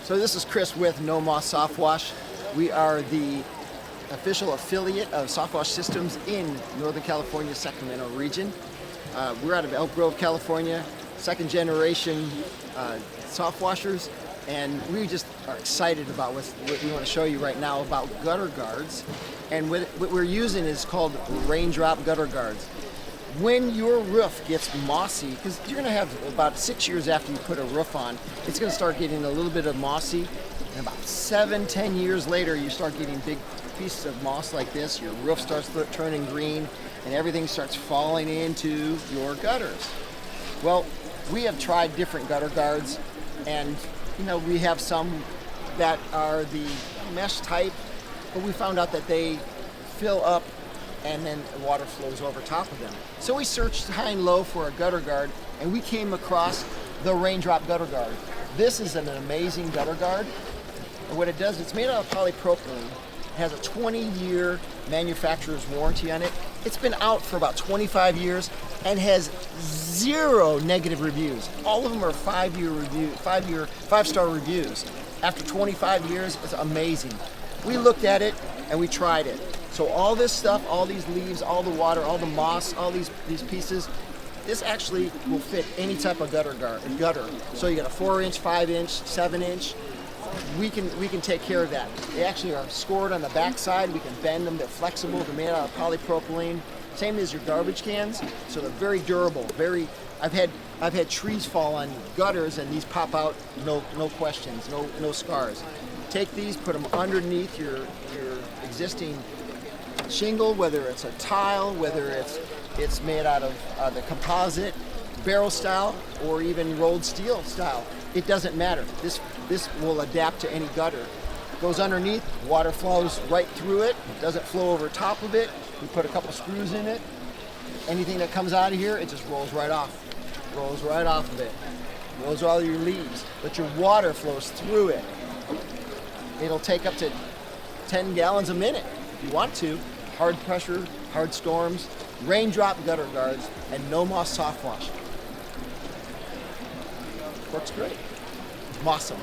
So this is Chris with No Moss SoftWash. We are the official affiliate of SoftWash Systems in Northern California, Sacramento region. We're out of Elk Grove, California, second generation soft washers, and we just are excited about what we want to show you right now about gutter guards. And what we're using is called Raindrop gutter guards. When your roof gets mossy, because you're going to have about 6 years after you put a roof on, it's going to start getting a little bit of mossy. And about 7-10 years later, you start getting big pieces of moss like this. Your roof starts turning green, and everything starts falling into your gutters. Well, we have tried different gutter guards, and we have some that are the mesh type, but we found out that they fill up and then water flows over top of them. So we searched high and low for a gutter guard, and we came across the Raindrop gutter guard. This is an amazing gutter guard, and what it does, it's made out of polypropylene. It has a 20-year manufacturer's warranty on it. It's been out for about 25 years and has 0 negative reviews. All of them are 5-star reviews. After 25 years, it's amazing. We looked at it and we tried it. So all this stuff, all these leaves, all the water, all the moss, all these pieces, this actually will fit any type of gutter. So you got a 4-inch, 5-inch, 7-inch. We can take care of that. They actually are scored on the back side. We can bend them. They're flexible. They're made out of polypropylene. Same as your garbage cans. So they're very durable. I've had trees fall on gutters and these pop out. No questions. No scars. Take these, put them underneath your existing shingle, whether it's a tile, whether it's made out of the composite barrel style or even rolled steel style. It doesn't matter. This will adapt to any gutter. Goes underneath, water flows right through it. It doesn't flow over top of it. We put a couple screws in it. Anything that comes out of here, it just rolls right off. Rolls right off of it. Rolls all your leaves. But your water flows through it. It'll take up to 10 gallons a minute if you want to. Hard pressure, hard storms, Raindrop gutter guards, and No Moss SoftWash. Works great. It's awesome.